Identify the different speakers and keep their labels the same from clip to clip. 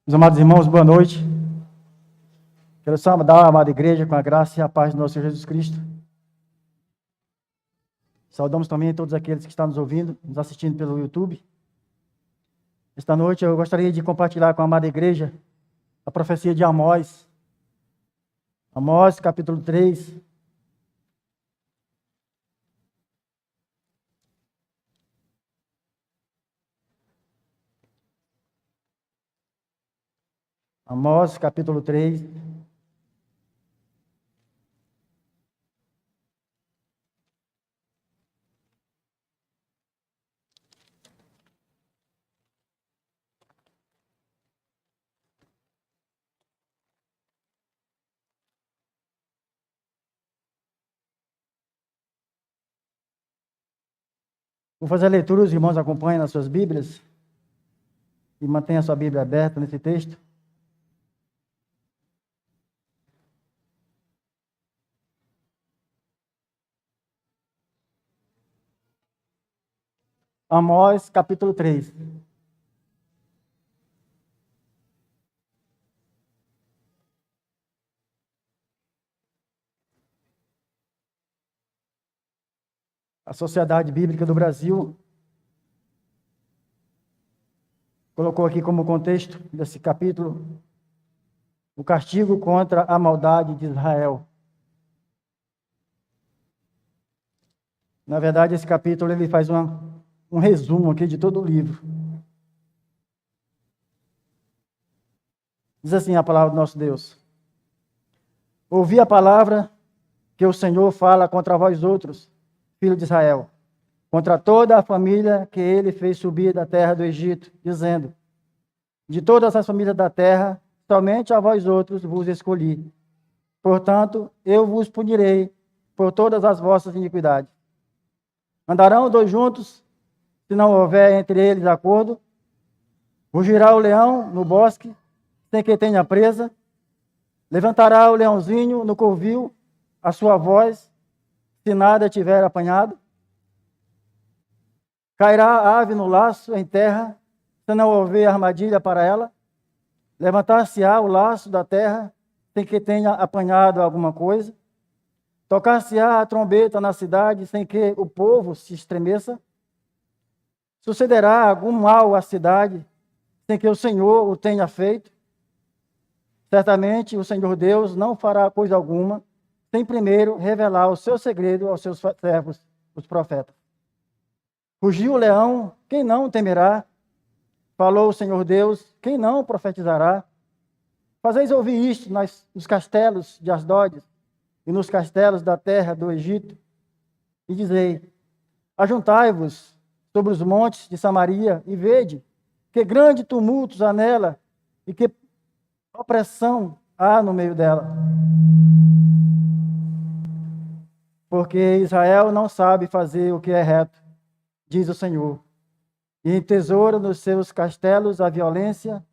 Speaker 1: Meus amados irmãos, boa noite. Quero saudar a amada igreja com a graça e a paz do nosso Senhor Jesus Cristo. Saudamos também todos aqueles que estão nos ouvindo, nos assistindo pelo YouTube. Esta noite eu gostaria de compartilhar com a amada igreja a profecia de Amós. Amós, capítulo 3. Amós, capítulo 3. Vou fazer a leitura, os irmãos acompanhem nas suas Bíblias e mantenha a sua Bíblia aberta nesse texto. Amós, capítulo 3. A Sociedade Bíblica do Brasil colocou aqui como contexto desse capítulo o castigo contra a maldade de Israel. Na verdade, esse capítulo ele faz um resumo aqui de todo o livro. Diz assim a palavra do nosso Deus: ouvi a palavra que o Senhor fala contra vós outros, filho de Israel, contra toda a família que ele fez subir da terra do Egito, dizendo: de todas as famílias da terra, somente a vós outros vos escolhi. Portanto, eu vos punirei por todas as vossas iniquidades. Andarão dois juntos, se não houver entre eles acordo. Rugirá o leão no bosque, sem que tenha presa. Levantará o leãozinho no covil, a sua voz, se nada tiver apanhado. Cairá a ave no laço em terra, se não houver armadilha para ela. Levantar-se-á o laço da terra, sem que tenha apanhado alguma coisa. Tocar-se-á a trombeta na cidade, sem que o povo se estremeça. Sucederá algum mal à cidade, sem que o Senhor o tenha feito. Certamente o Senhor Deus não fará coisa alguma, sem primeiro revelar o seu segredo aos seus servos, os profetas. Rugiu o leão, quem não temerá? Falou o Senhor Deus, quem não profetizará? Fazeis ouvir isto nos castelos de Asdod e nos castelos da terra do Egito, e dizei: ajuntai-vos sobre os montes de Samaria e vede que grande tumulto há nela e que opressão há no meio dela. Porque Israel não sabe fazer o que é reto, diz o Senhor, e entesoura nos seus castelos a violência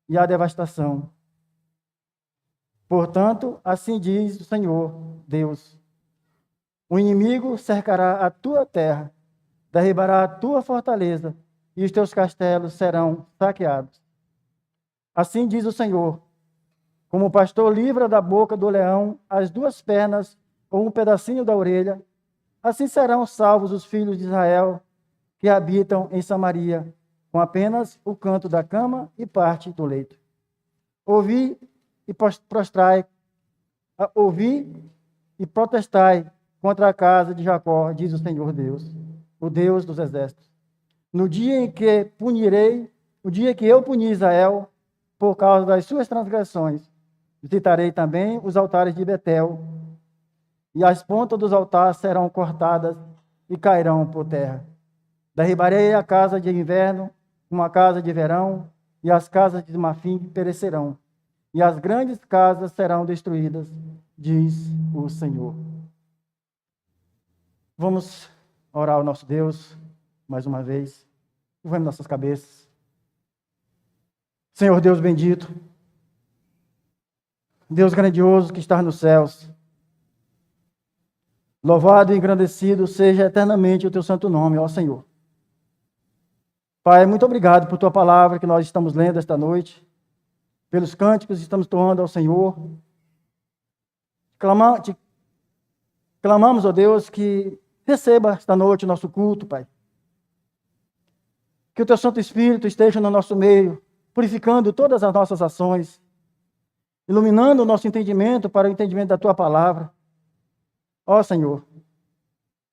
Speaker 1: e a devastação. Portanto, assim diz o Senhor, Deus: o inimigo cercará a tua terra, derribará a tua fortaleza, e os teus castelos serão saqueados. Assim diz o Senhor: como o pastor livra da boca do leão as duas pernas ou um pedacinho da orelha, assim serão salvos os filhos de Israel que habitam em Samaria, com apenas o canto da cama e parte do leito. Ouvi e protestai contra a casa de Jacó, diz o Senhor Deus, o Deus dos exércitos. No dia em que punirei, o dia que eu puni Israel, por causa das suas transgressões, visitarei também os altares de Betel, e as pontas dos altares serão cortadas e cairão por terra. Derribarei a casa de inverno, uma casa de verão, e as casas de marfim perecerão, e as grandes casas serão destruídas, diz o Senhor. Vamos orar ao nosso Deus, mais uma vez. Curvemos nossas cabeças. Senhor Deus bendito, Deus grandioso que está nos céus, louvado e engrandecido seja eternamente o teu santo nome, ó Senhor. Pai, muito obrigado por tua palavra que nós estamos lendo esta noite. pelos cânticos que estamos entoando ao Senhor. Clamamos, ó Deus, que receba esta noite o nosso culto, Pai. Que o Teu Santo Espírito esteja no nosso meio, purificando todas as nossas ações, iluminando o nosso entendimento para o entendimento da Tua palavra. Ó Senhor,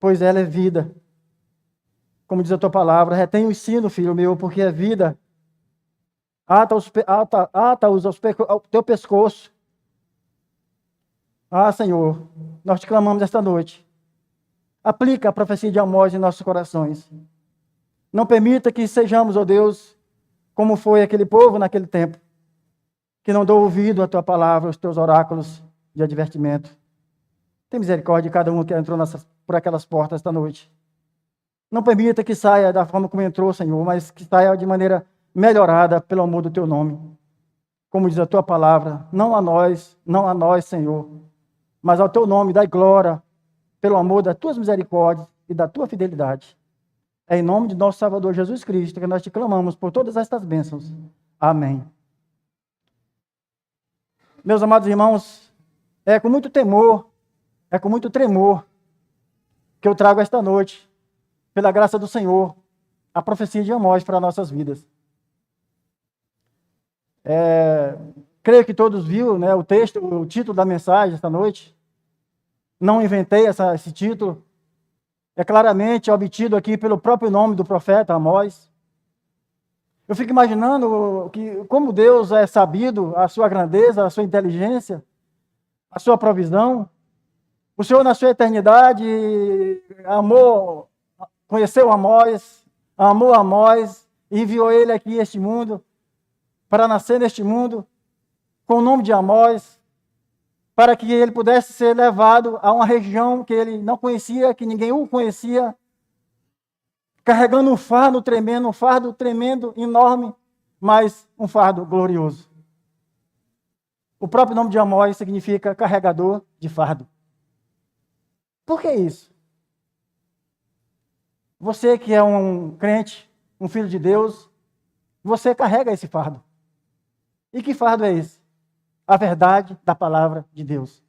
Speaker 1: pois ela é vida. Como diz a Tua palavra, retém o ensino, filho meu, porque é vida. Ata-os ao Teu pescoço. Ah, Senhor, nós te clamamos esta noite. Aplica a profecia de Amós em nossos corações. Não permita que sejamos, ó Deus, como foi aquele povo naquele tempo, que não deu ouvido à Tua palavra, aos Teus oráculos de advertimento. Tem misericórdia de cada um que entrou por aquelas portas esta noite. Não permita que saia da forma como entrou, Senhor, mas que saia de maneira melhorada pelo amor do Teu nome. Como diz a Tua palavra, não a nós, Senhor, mas ao Teu nome, dai glória pelo amor das Tuas misericórdias e da Tua fidelidade. É em nome de nosso Salvador Jesus Cristo que nós te clamamos por todas estas bênçãos. Amém. Meus amados irmãos, é com muito temor, é com muito tremor que eu trago esta noite, pela graça do Senhor, a profecia de Amós para nossas vidas. Creio que todos viram, né, o título da mensagem esta noite. Não inventei esse título. É claramente obtido aqui pelo próprio nome do profeta Amós. Eu fico imaginando como Deus é sabido, a sua grandeza, a sua inteligência, a sua provisão. O Senhor, na sua eternidade, conheceu Amós, amou Amós, e enviou ele aqui a este mundo, para nascer neste mundo, com o nome de Amós, para que ele pudesse ser levado a uma região que ele não conhecia, que ninguém o conhecia, carregando um fardo tremendo, enorme, mas um fardo glorioso. O próprio nome de Amós significa carregador de fardo. Por que isso? Você que é um crente, um filho de Deus, você carrega esse fardo. E que fardo é esse? A verdade da palavra de Deus.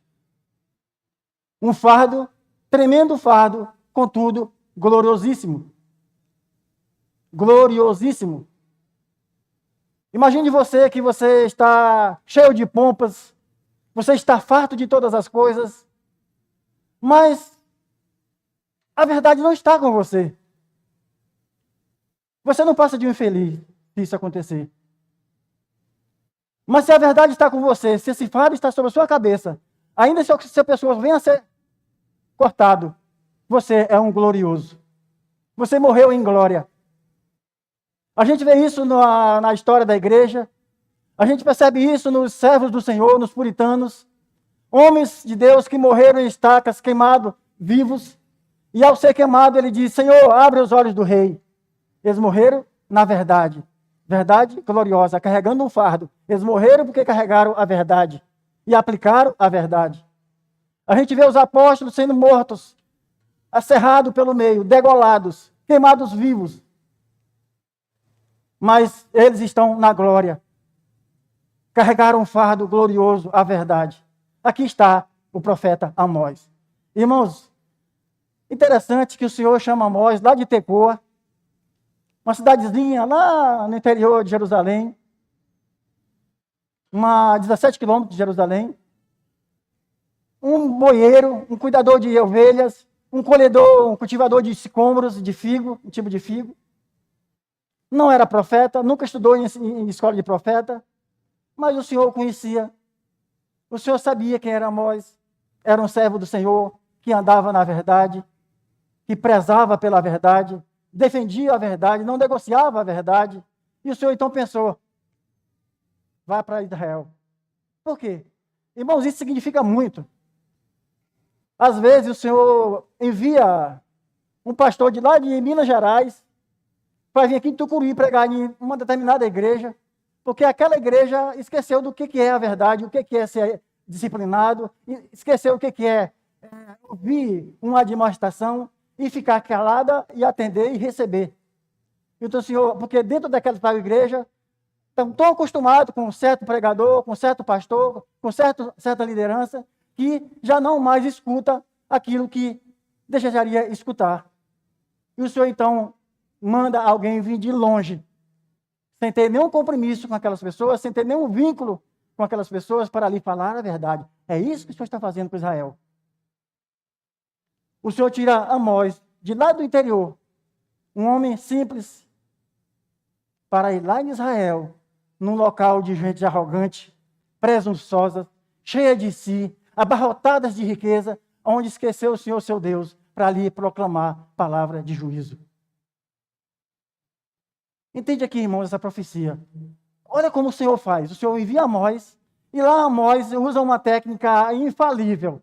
Speaker 1: Um fardo, tremendo fardo, contudo, gloriosíssimo. Gloriosíssimo. Imagine você que você está cheio de pompas, você está farto de todas as coisas, mas a verdade não está com você. Você não passa de um infeliz se isso acontecer. Mas se a verdade está com você, se esse fardo está sobre a sua cabeça, ainda se a pessoa venha a ser cortado, você é um glorioso. Você morreu em glória. A gente vê isso na história da igreja, a gente percebe isso nos servos do Senhor, nos puritanos, homens de Deus que morreram em estacas, queimados, vivos, e ao ser queimado ele diz, Senhor, abre os olhos do rei. Eles morreram na verdade. Verdade gloriosa, carregando um fardo. Eles morreram porque carregaram a verdade e aplicaram a verdade. A gente vê os apóstolos sendo mortos, acerrados pelo meio, degolados, queimados vivos. Mas eles estão na glória. Carregaram um fardo glorioso, a verdade. Aqui está o profeta Amós. Irmãos, interessante que o Senhor chama Amós lá de Tecoa, uma cidadezinha lá no interior de Jerusalém, 17 quilômetros de Jerusalém, um boieiro, um cuidador de ovelhas, um colhedor, um cultivador de sicômoros, de figo, um tipo de figo. Não era profeta, nunca estudou em escola de profeta, mas o Senhor o conhecia. O Senhor sabia quem era Amós, era um servo do Senhor, que andava na verdade, que prezava pela verdade, defendia a verdade, não negociava a verdade. E o Senhor então pensou, vai para Israel. Por quê? Irmãos, isso significa muito. Às vezes o Senhor envia um pastor de lá de Minas Gerais para vir aqui em Tucuruí pregar em uma determinada igreja, porque aquela igreja esqueceu do que é a verdade, o que é ser disciplinado, esqueceu o que é ouvir uma admoestação, e ficar calada e atender e receber. Então, Senhor, porque dentro daquela tal igreja, estão tão acostumados com um certo pregador, com um certo pastor, com certa liderança, que já não mais escuta aquilo que desejaria escutar. E o Senhor, então, manda alguém vir de longe, sem ter nenhum compromisso com aquelas pessoas, sem ter nenhum vínculo com aquelas pessoas, para lhe falar a verdade. É isso que o Senhor está fazendo com Israel. O Senhor tira Amós de lá do interior, um homem simples, para ir lá em Israel, num local de gente arrogante, presunçosa, cheia de si, abarrotadas de riqueza, onde esqueceu o Senhor, seu Deus, para ali proclamar palavra de juízo. Entende aqui, irmãos, essa profecia. Olha como o Senhor faz. O Senhor envia Amós, e lá Amós usa uma técnica infalível.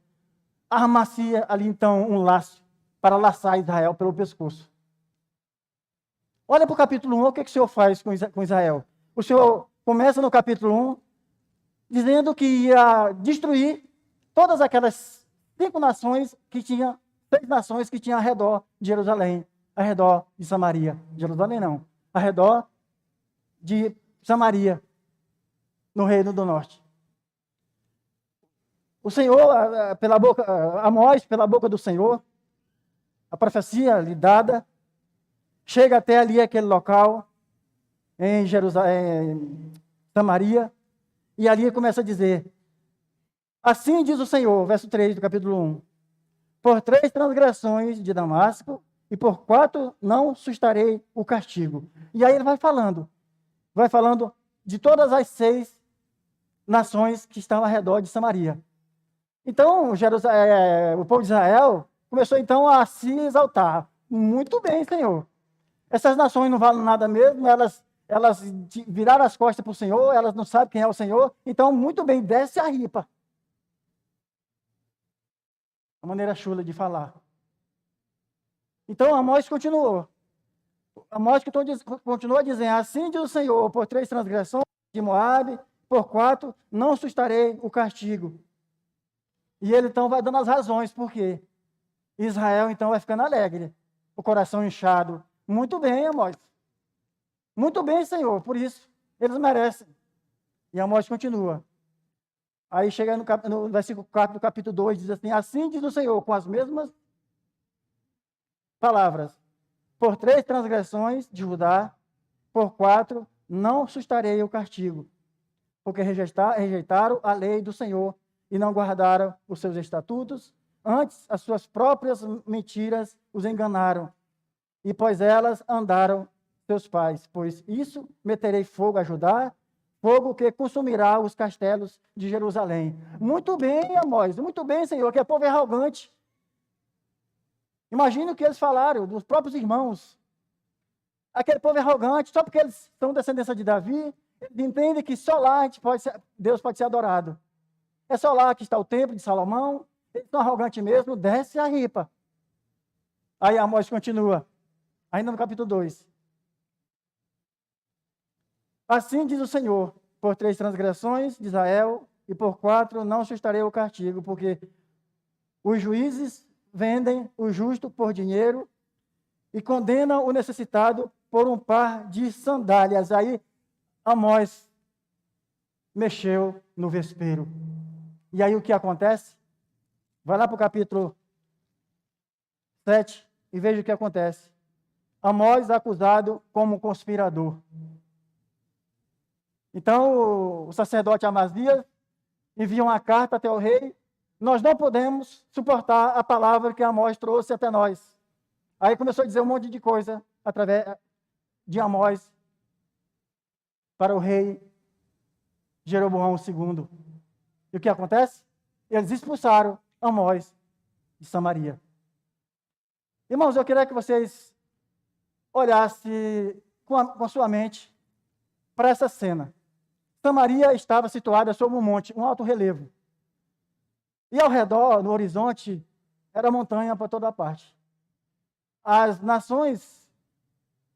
Speaker 1: Armacia ali, então, um laço para laçar Israel pelo pescoço. Olha para o capítulo 1, o que o Senhor faz com Israel. O Senhor começa no capítulo 1, dizendo que ia destruir todas aquelas 6 nações que tinham ao redor de Jerusalém, ao redor de Samaria. Jerusalém não, ao redor de Samaria, no Reino do Norte. O Senhor, Amós, pela boca do Senhor, a profecia lhe dada, chega até ali aquele local, em Samaria, e ali começa a dizer: assim diz o Senhor, verso 3 do capítulo 1, por 3 transgressões de Damasco, e por 4 não sustarei o castigo. E aí ele vai falando de todas as 6 nações que estão ao redor de Samaria. Então, o povo de Israel começou então a se exaltar. Muito bem, Senhor. Essas nações não valem nada mesmo, elas viraram as costas para o Senhor, elas não sabem quem é o Senhor, então, muito bem, desce a ripa. A maneira chula de falar. Então, Amós continuou. Amós continua dizendo: assim diz o Senhor, por 3 transgressões de Moabe, por 4 não sustarei o castigo. E ele então vai dando as razões, por quê? Israel então vai ficando alegre, o coração inchado. Muito bem, Amós. Muito bem, Senhor, por isso eles merecem. E Amós continua. Aí chega no versículo 4 do capítulo 2, diz assim: assim diz o Senhor, com as mesmas palavras, por 3 transgressões de Judá, por 4 não sustarei o castigo, porque rejeitaram a lei do Senhor e não guardaram os seus estatutos, antes as suas próprias mentiras os enganaram, e pois elas andaram seus pais, pois isso meterei fogo a Judá, fogo que consumirá os castelos de Jerusalém. Muito bem, Amós, muito bem, Senhor, que o povo é arrogante. Imagina o que eles falaram dos próprios irmãos. Aquele povo é arrogante, só porque eles são descendência de Davi, eles entendem que só lá Deus pode ser adorado. É só lá que está o templo de Salomão, eles são arrogantes mesmo, desce a ripa. Aí Amós continua, ainda no capítulo 2. Assim diz o Senhor, por 3 transgressões de Israel, e por 4 não sustarei o castigo, porque os juízes vendem o justo por dinheiro e condenam o necessitado por um par de sandálias. Aí Amós mexeu no vespeiro. E aí o que acontece? Vai lá para o capítulo 7 e veja o que acontece. Amós acusado como conspirador. Então o sacerdote Amazias envia uma carta até o rei: nós não podemos suportar a palavra que Amós trouxe até nós. Aí começou a dizer um monte de coisa através de Amós para o rei Jeroboão II. E o que acontece? Eles expulsaram Amós de Samaria. Irmãos, eu queria que vocês olhassem com a sua mente para essa cena. Samaria estava situada sobre um monte, um alto relevo. E ao redor, no horizonte, era montanha para toda parte. As nações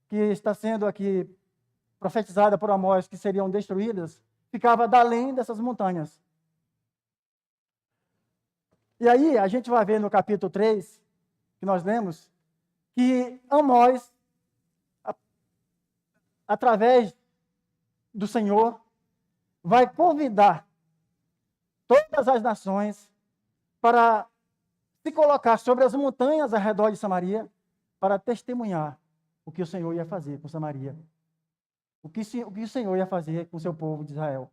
Speaker 1: que está sendo aqui profetizada por Amós, que seriam destruídas, ficava além dessas montanhas. E aí a gente vai ver no capítulo 3, que nós lemos, que Amós, através do Senhor vai convidar todas as nações para se colocar sobre as montanhas ao redor de Samaria para testemunhar o que o Senhor ia fazer com Samaria. O que o Senhor ia fazer com o seu povo de Israel.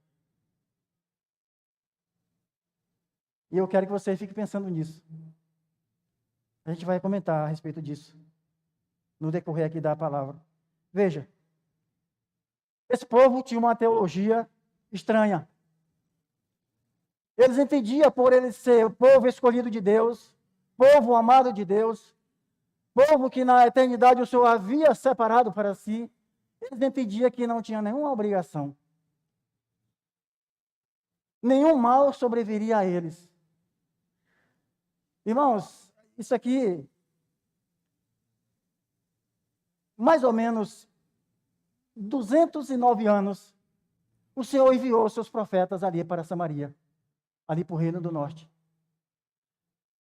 Speaker 1: E eu quero que você fique pensando nisso. A gente vai comentar a respeito disso no decorrer aqui da palavra. Veja, esse povo tinha uma teologia estranha. Eles entendiam por ele ser o povo escolhido de Deus, povo amado de Deus, povo que na eternidade o Senhor havia separado para si. Eles entendiam que não tinha nenhuma obrigação. Nenhum mal sobreviria a eles. Irmãos, isso aqui, mais ou menos 209 anos, o Senhor enviou seus profetas ali para Samaria, ali para o Reino do Norte.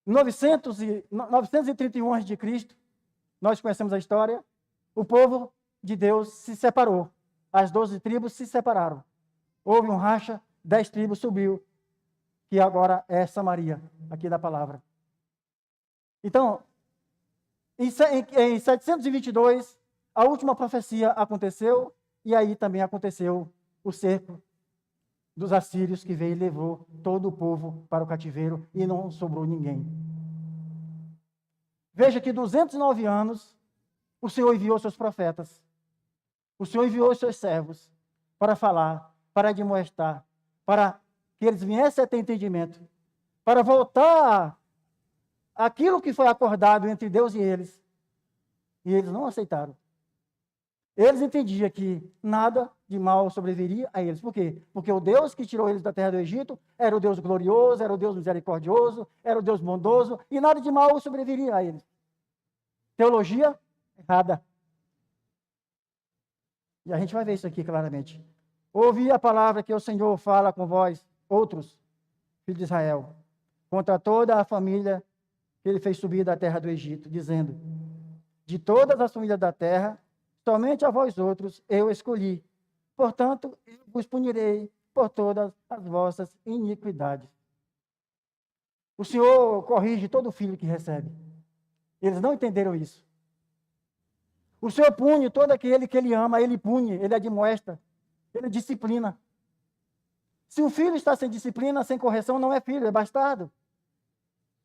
Speaker 1: Em 931 a.C., nós conhecemos a história, o povo de Deus se separou. As 12 tribos se separaram. Houve um racha, 10 tribos subiu, que agora é Samaria, aqui da palavra. Então, em 722, a última profecia aconteceu, e aí também aconteceu o cerco dos assírios, que veio e levou todo o povo para o cativeiro, e não sobrou ninguém. Veja que 209 anos, o Senhor enviou seus profetas, o Senhor enviou os seus servos para falar, para admoestar, para que eles viessem a ter entendimento, para voltar aquilo que foi acordado entre Deus e eles não aceitaram. Eles entendiam que nada de mal sobreviria a eles. Por quê? Porque o Deus que tirou eles da terra do Egito era o Deus glorioso, era o Deus misericordioso, era o Deus bondoso, e nada de mal sobreviria a eles. Teologia errada. E a gente vai ver isso aqui claramente. Ouvi a palavra que o Senhor fala com vós, outros, filhos de Israel, contra toda a família que ele fez subir da terra do Egito, dizendo: de todas as famílias da terra, somente a vós outros eu escolhi. Portanto, eu vos punirei por todas as vossas iniquidades. O Senhor corrige todo filho que recebe. Eles não entenderam isso. O Senhor pune todo aquele que ele ama, ele pune, ele admoesta, ele disciplina. Se o filho está sem disciplina, sem correção, não é filho, é bastardo.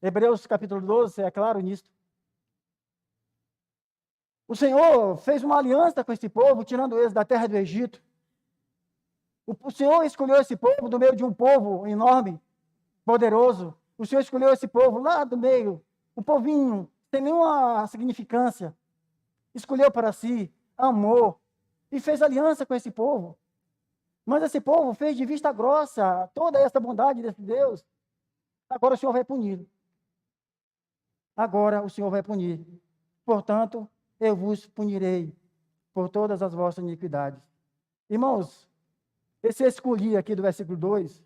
Speaker 1: Hebreus capítulo 12, é claro nisso. O Senhor fez uma aliança com esse povo, tirando eles da terra do Egito. O Senhor escolheu esse povo do meio de um povo enorme, poderoso. O Senhor escolheu esse povo lá do meio, um povinho, sem nenhuma significância. Escolheu para si, amou e fez aliança com esse povo. Mas esse povo fez de vista grossa toda essa bondade desse Deus. Agora o Senhor vai punir. Agora o Senhor vai punir. Portanto, eu vos punirei por todas as vossas iniquidades. Irmãos, esse escolhi aqui do versículo 2,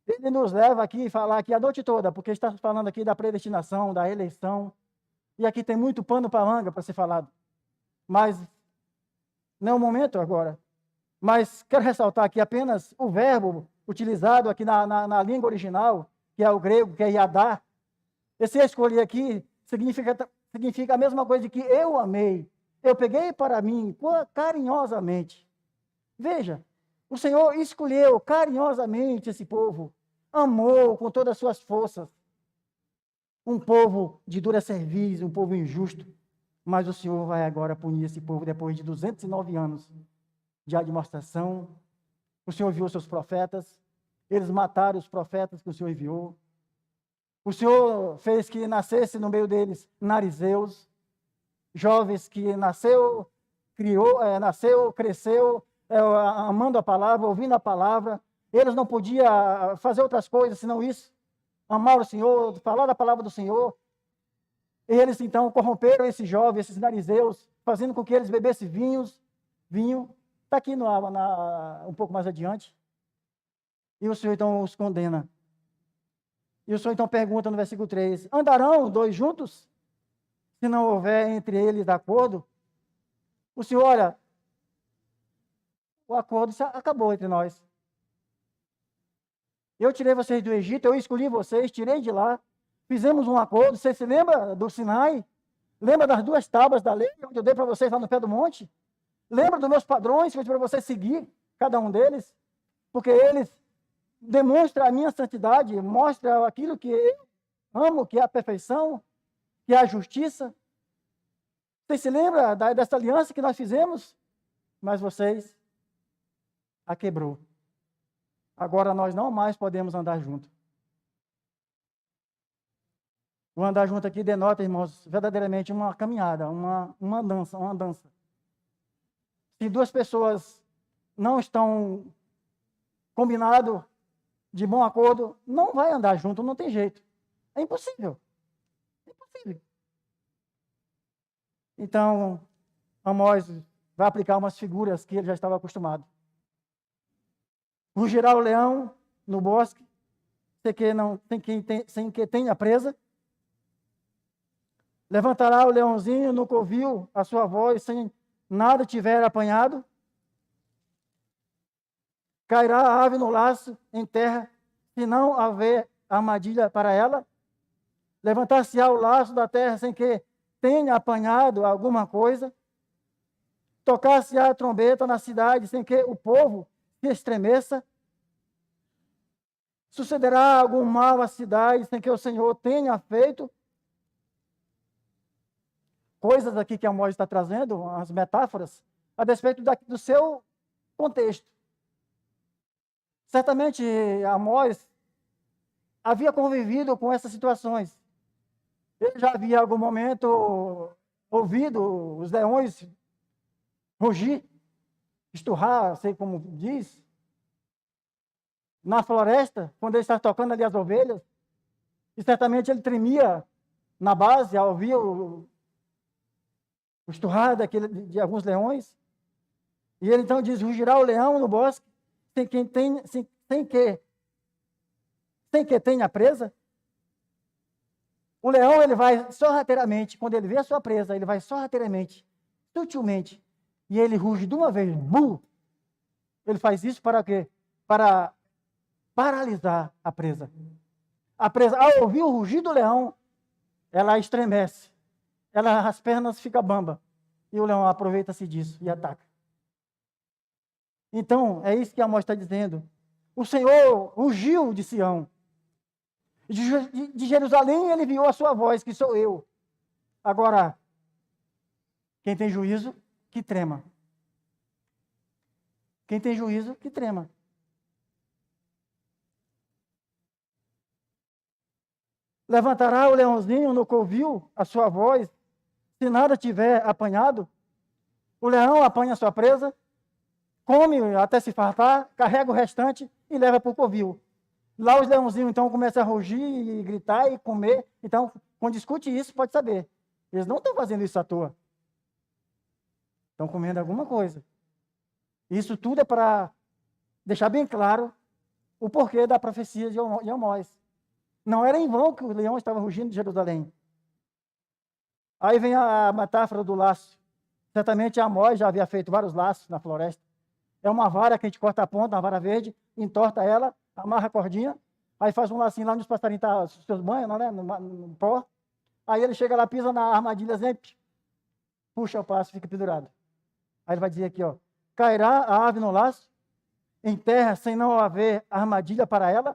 Speaker 1: ele nos leva aqui a falar aqui a noite toda, porque está falando aqui da predestinação, da eleição, e aqui tem muito pano para manga para ser falado. Mas não é o momento agora. Mas quero ressaltar aqui apenas o verbo utilizado aqui na língua original, que é o grego, que é yadá. Esse escolher aqui significa a mesma coisa de que eu amei. Eu peguei para mim carinhosamente. Veja, o Senhor escolheu carinhosamente esse povo. Amou com todas as suas forças. Um povo de dura cerviz, um povo injusto. Mas o Senhor vai agora punir esse povo depois de 209 anos de admoestação. O Senhor enviou seus profetas. Eles mataram os profetas que o Senhor enviou. O Senhor fez que nascesse no meio deles narizeus, jovens que nasceu, cresceu, amando a palavra, ouvindo a palavra. Eles não podiam fazer outras coisas senão isso. Amar o Senhor, falar da palavra do Senhor. Eles então corromperam esses jovens, esses narizeus, fazendo com que eles bebessem vinho. Está aqui um pouco mais adiante. E o Senhor então os condena. E o Senhor então pergunta no versículo 3, andarão dois juntos? Se não houver entre eles acordo? O Senhor, olha, o acordo acabou entre nós. Eu tirei vocês do Egito, eu escolhi vocês, tirei de lá, fizemos um acordo. Você se lembra do Sinai? Lembra das 2 tábuas da lei, onde eu dei para vocês lá no pé do monte? Lembra dos meus padrões, que eu dei para vocês seguir, cada um deles? Porque eles demonstram a minha santidade, mostram aquilo que eu amo, que é a perfeição, que é a justiça. Vocês se lembram dessa aliança que nós fizemos? Mas vocês a quebrou. Agora nós não mais podemos andar juntos. O andar junto aqui denota, irmãos, verdadeiramente uma caminhada, uma dança. Se 2 pessoas não estão combinadas de bom acordo, não vai andar junto, não tem jeito. É impossível. É impossível. Então, Amós vai aplicar umas figuras que ele já estava acostumado. Rugirá o leão no bosque, sem que tenha presa. Levantará o leãozinho no covil a sua voz, sem nada tiver apanhado. Cairá a ave no laço em terra, se não haver armadilha para ela. Levantar-se-á o laço da terra sem que tenha apanhado alguma coisa. Tocar-se-á a trombeta na cidade sem que o povo se estremeça. Sucederá algum mal à cidade sem que o Senhor tenha feito. Coisas aqui que Amós está trazendo, as metáforas, a despeito do seu contexto. Certamente Amós havia convivido com essas situações. Ele já havia, em algum momento, ouvido os leões rugir, esturrar, sei como diz, na floresta, quando ele estava tocando ali as ovelhas. E certamente ele tremia na base ao ouvir o esturrar de alguns leões. E ele então diz: rugirá o leão no bosque, sem que tenha presa. O leão, ele vai sorrateiramente, quando ele vê a sua presa, ele vai sorrateiramente, sutilmente, e ele ruge de uma vez, bu! Ele faz isso para quê? Para paralisar a presa. A presa, ao ouvir o rugir do leão, ela estremece, as pernas ficam bamba, e o leão aproveita-se disso e ataca. Então, é isso que Amós está dizendo. O Senhor rugiu de Sião. De Jerusalém ele enviou a sua voz, que sou eu. Agora, quem tem juízo, que trema. Quem tem juízo, que trema. Levantará o leãozinho no covil a sua voz, se nada tiver apanhado. O leão apanha a sua presa, come até se fartar, carrega o restante e leva para o covil. Lá os leãozinhos, então, começam a rugir e gritar e comer. Então, quando discute isso, pode saber. Eles não estão fazendo isso à toa. Estão comendo alguma coisa. Isso tudo é para deixar bem claro o porquê da profecia de Amós. Não era em vão que o leão estava rugindo de Jerusalém. Aí vem a metáfora do laço. Certamente Amós já havia feito vários laços na floresta. É uma vara que a gente corta a ponta, uma vara verde, entorta ela, amarra a cordinha, aí faz um lacinho lá onde os passarinhos estão os seus banhos, né, no pó. Aí ele chega lá, pisa na armadilhazinha, puxa o passo e fica pendurado. Aí ele vai dizer aqui, ó: cairá a ave no laço, em terra, sem não haver armadilha para ela.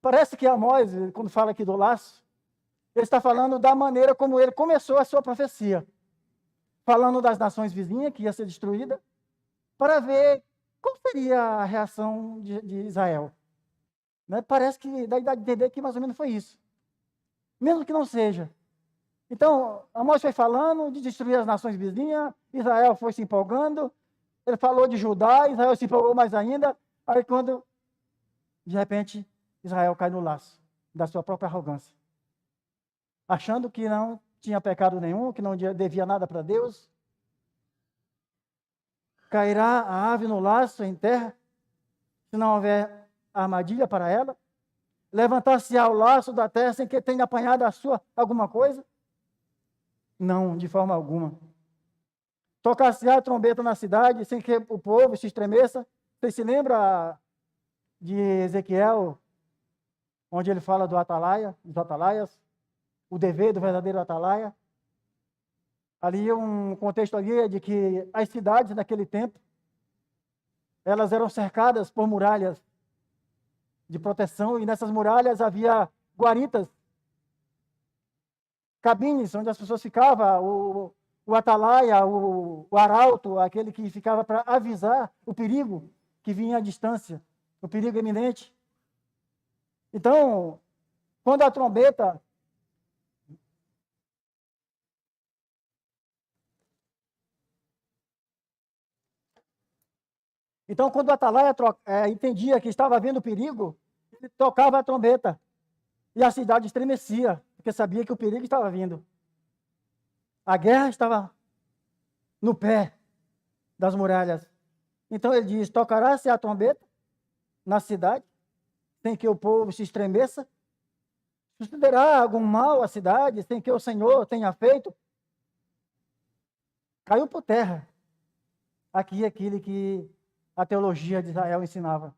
Speaker 1: Parece que Amós, quando fala aqui do laço, ele está falando da maneira como ele começou a sua profecia. Falando das nações vizinhas, que ia ser destruída, para ver qual seria a reação de Israel. Né? Parece que dá a entender que mais ou menos foi isso. Mesmo que não seja. Então, Amós foi falando de destruir as nações vizinhas, Israel foi se empolgando, ele falou de Judá, Israel se empolgou mais ainda, aí quando, de repente, Israel cai no laço da sua própria arrogância. Achando que não tinha pecado nenhum, que não devia nada para Deus. Cairá a ave no laço em terra, se não houver armadilha para ela. Levantar-se-á o laço da terra sem que tenha apanhado a sua alguma coisa. Não, de forma alguma. Tocar-se-á a trombeta na cidade, sem que o povo se estremeça. Você se lembra de Ezequiel, onde ele fala do atalaia, dos atalaias, o dever do verdadeiro atalaia? Ali um contexto ali é de que as cidades naquele tempo, elas eram cercadas por muralhas de proteção, e nessas muralhas havia guaritas, cabines onde as pessoas ficavam, o atalaia, o arauto, aquele que ficava para avisar o perigo que vinha à distância, o perigo iminente. Então, quando a trombeta quando o atalaia entendia que estava havendo perigo, ele tocava a trombeta e a cidade estremecia, porque sabia que o perigo estava vindo. A guerra estava no pé das muralhas. Então ele diz: tocará-se a trombeta na cidade, sem que o povo se estremeça? Sucederá algum mal à cidade, sem que o Senhor tenha feito? Caiu por terra. Aqui é aquilo que a teologia de Israel ensinava.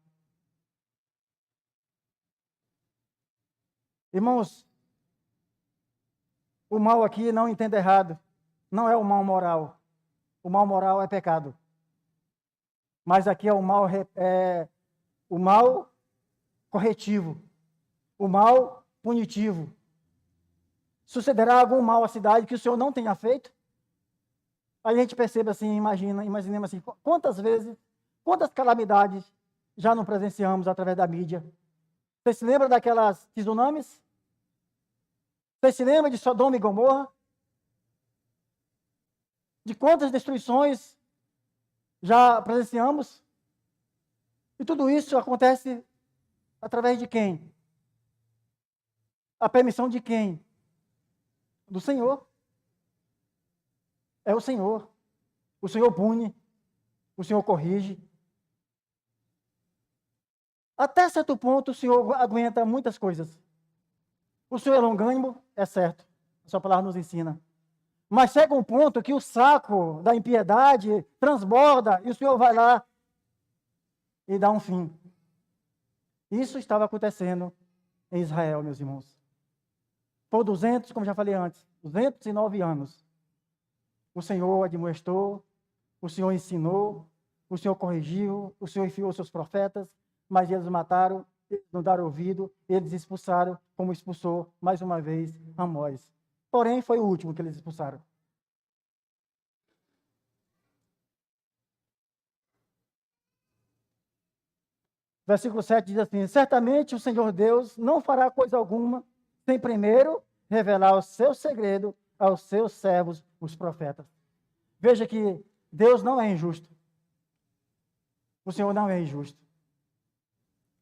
Speaker 1: Irmãos, o mal aqui, não entenda errado, não é o mal moral. O mal moral é pecado. Mas aqui é o mal corretivo, o mal punitivo. Sucederá algum mal à cidade que o Senhor não tenha feito? Aí a gente percebe assim, imaginemos assim, quantas vezes, quantas calamidades já não presenciamos através da mídia? Você se lembra daquelas tsunamis? Você se lembra de Sodoma e Gomorra? De quantas destruições já presenciamos? E tudo isso acontece através de quem? A permissão de quem? Do Senhor. É o Senhor. O Senhor pune, o Senhor corrige. Até certo ponto, o Senhor aguenta muitas coisas. O Senhor é longânimo, é certo. A sua palavra nos ensina. Mas chega um ponto que o saco da impiedade transborda e o Senhor vai lá e dá um fim. Isso estava acontecendo em Israel, meus irmãos. Por 200, como já falei antes, 209 anos. O Senhor admoestou, o Senhor ensinou, o Senhor corrigiu, o Senhor enviou seus profetas, mas eles mataram, eles não deram ouvido, eles expulsaram, como expulsou, mais uma vez, Amós. Porém, foi o último que eles expulsaram. Versículo 7 diz assim: certamente o Senhor Deus não fará coisa alguma sem primeiro revelar o seu segredo aos seus servos, os profetas. Veja que Deus não é injusto. O Senhor não é injusto.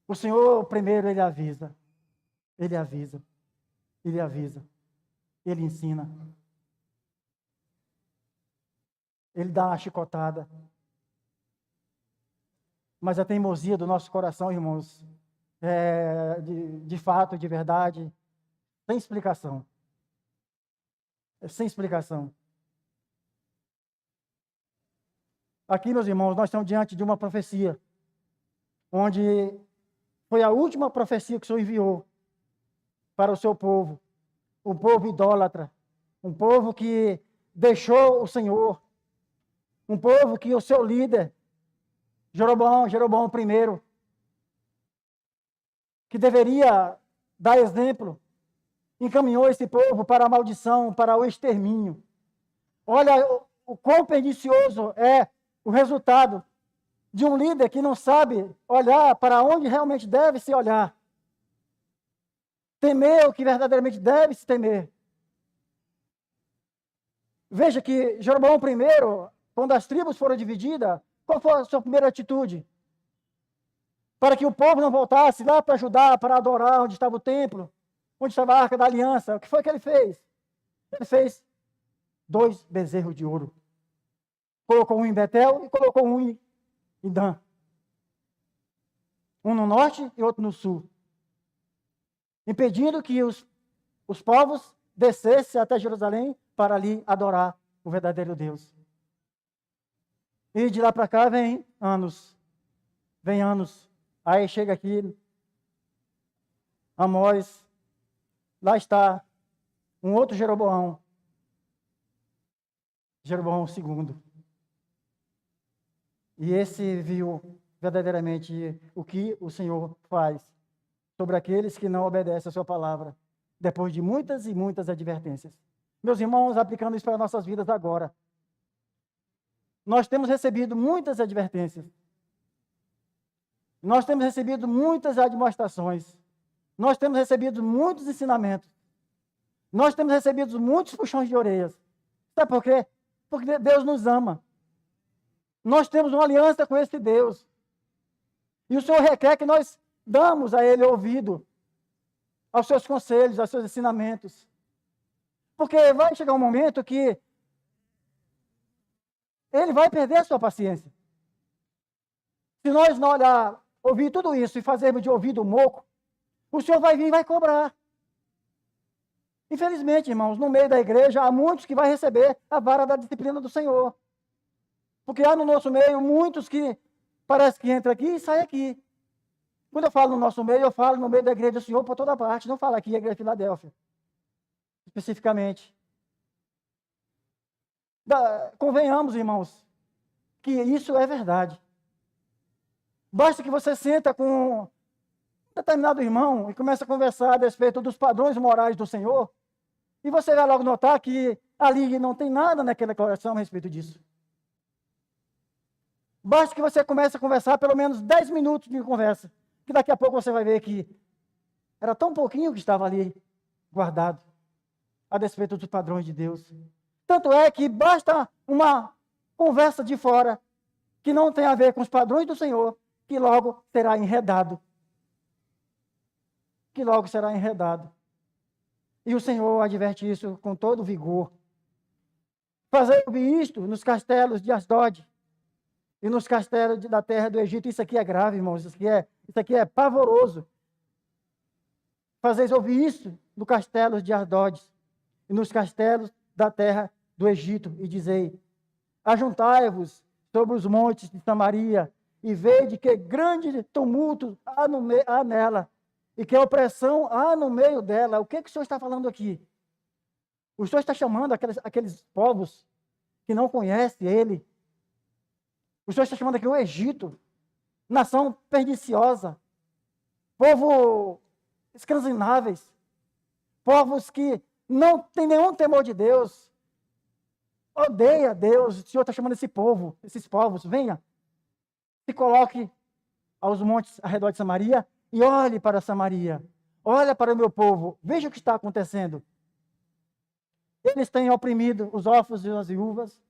Speaker 1: O Senhor, primeiro, Ele avisa. Ele avisa. Ele avisa. Ele ensina. Ele dá uma chicotada. Mas a teimosia do nosso coração, irmãos, de fato, de verdade, sem explicação. Sem explicação. Aqui, meus irmãos, nós estamos diante de uma profecia, onde foi a última profecia que o Senhor enviou para o seu povo, um povo idólatra, um povo que deixou o Senhor, um povo que o seu líder, Jeroboão I, que deveria dar exemplo, encaminhou esse povo para a maldição, para o extermínio. Olha o quão pernicioso é o resultado de um líder que não sabe olhar para onde realmente deve se olhar. Temer o que verdadeiramente deve se temer. Veja que Jeroboão I, quando as tribos foram divididas, qual foi a sua primeira atitude? Para que o povo não voltasse lá para ajudar, para adorar onde estava o templo, onde estava a Arca da Aliança. O que foi que ele fez? Ele fez 2 bezerros de ouro. Colocou um em Betel e colocou um em Dan. Um no norte e outro no sul. Impedindo que os povos descessem até Jerusalém para ali adorar o verdadeiro Deus. E de lá para cá vem anos. Vem anos. Aí chega aqui, Amós, lá está um outro Jeroboão. Jeroboão II. E esse viu verdadeiramente o que o Senhor faz sobre aqueles que não obedecem a sua palavra, depois de muitas e muitas advertências. Meus irmãos, aplicando isso para nossas vidas agora, nós temos recebido muitas advertências. Nós temos recebido muitas admoestações. Nós temos recebido muitos ensinamentos. Nós temos recebido muitos puxões de orelhas. Sabe por quê? Porque Deus nos ama. Nós temos uma aliança com esse Deus. E o Senhor requer que nós damos a Ele ouvido, aos seus conselhos, aos seus ensinamentos. Porque vai chegar um momento que Ele vai perder a sua paciência. Se nós não olhar, ouvir tudo isso e fazermos de ouvido moco, o Senhor vai vir e vai cobrar. Infelizmente, irmãos, no meio da igreja há muitos que vão receber a vara da disciplina do Senhor. Porque há no nosso meio muitos que parece que entra aqui e sai aqui. Quando eu falo no nosso meio, eu falo no meio da igreja do Senhor por toda parte. Não falo aqui a igreja de Filadélfia, especificamente. Convenhamos, irmãos, que isso é verdade. Basta que você senta com um determinado irmão e começa a conversar a respeito dos padrões morais do Senhor, e você vai logo notar que ali não tem nada naquela coração a respeito disso. Basta que você comece a conversar pelo menos 10 minutos de conversa, que daqui a pouco você vai ver que era tão pouquinho que estava ali guardado a respeito dos padrões de Deus. Tanto é que basta uma conversa de fora que não tem a ver com os padrões do Senhor, que logo será enredado. Que logo será enredado. E o Senhor adverte isso com todo vigor. Fazer isto nos castelos de Asdod e nos castelos da terra do Egito. Isso aqui é grave, irmãos. Isso aqui é pavoroso. Fazeis ouvir isso no castelo de Asdod e nos castelos da terra do Egito, e dizei: ajuntai-vos sobre os montes de Samaria, e vede que grande tumulto há nela, e que opressão há no meio dela. O que o Senhor está falando aqui? O Senhor está chamando aqueles povos que não conhecem Ele. O Senhor está chamando aqui o Egito, nação perniciosa, povo escranzináveis, povos que não têm nenhum temor de Deus, odeia Deus. O Senhor está chamando esses povos, venha, se coloque aos montes ao redor de Samaria e olhe para Samaria, olha para o meu povo, veja o que está acontecendo. Eles têm oprimido os órfãos e as viúvas,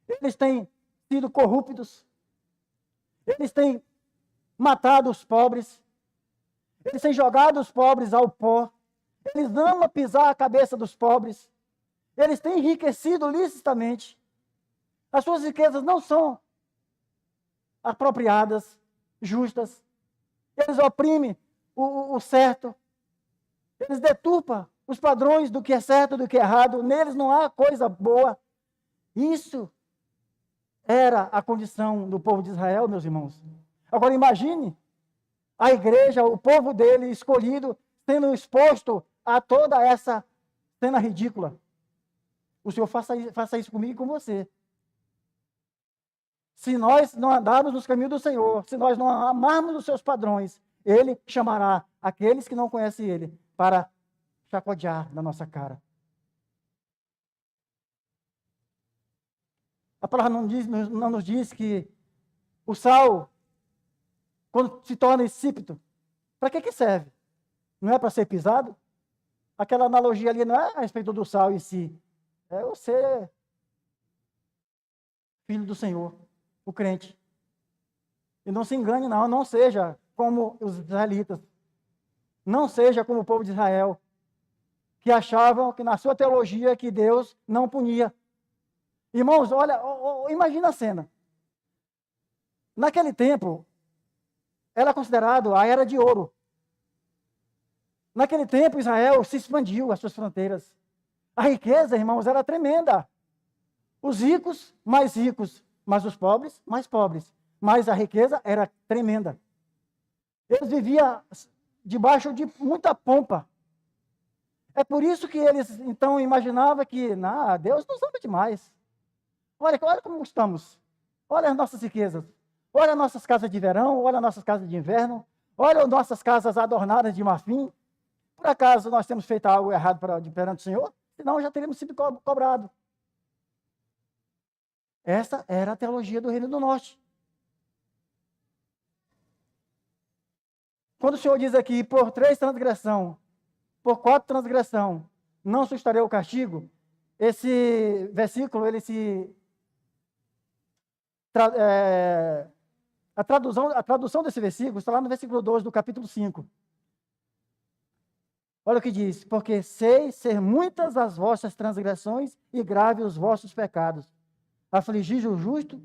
Speaker 1: eles têm sido corruptos, eles têm matado os pobres, eles têm jogado os pobres ao pó, eles amam pisar a cabeça dos pobres, eles têm enriquecido licitamente, as suas riquezas não são apropriadas, justas, eles oprimem o certo, eles deturpam os padrões do que é certo e do que é errado, neles não há coisa boa. Isso era a condição do povo de Israel, meus irmãos. Agora imagine a igreja, o povo dele escolhido, sendo exposto a toda essa cena ridícula. O Senhor faça isso comigo e com você. Se nós não andarmos nos caminhos do Senhor, se nós não amarmos os seus padrões, Ele chamará aqueles que não conhecem Ele para chacoalhar na nossa cara. A palavra não nos diz que o sal, quando se torna insípido, para que serve? Não é para ser pisado? Aquela analogia ali não é a respeito do sal em si. É você, filho do Senhor, o crente. E não se engane, não seja como os israelitas. Não seja como o povo de Israel, que achavam que na sua teologia que Deus não punia. Irmãos, olha, imagina a cena. Naquele tempo, era considerado a era de ouro. Naquele tempo, Israel se expandiu as suas fronteiras. A riqueza, irmãos, era tremenda. Os ricos, mais ricos, mas os pobres, mais pobres. Mas a riqueza era tremenda. Eles viviam debaixo de muita pompa. É por isso que eles, então, imaginavam que, Deus nos ama demais. Olha como estamos. Olha as nossas riquezas. Olha as nossas casas de verão, olha as nossas casas de inverno. Olha as nossas casas adornadas de marfim. Por acaso nós temos feito algo errado perante o Senhor? Senão já teríamos sido cobrados. Essa era a teologia do Reino do Norte. Quando o Senhor diz aqui, por 3 transgressão, por 4 transgressão, não sustarei o castigo, esse versículo, a tradução desse versículo está lá no versículo 2 do capítulo 5. Olha o que diz, porque sei ser muitas as vossas transgressões e graves os vossos pecados. Afligis o justo,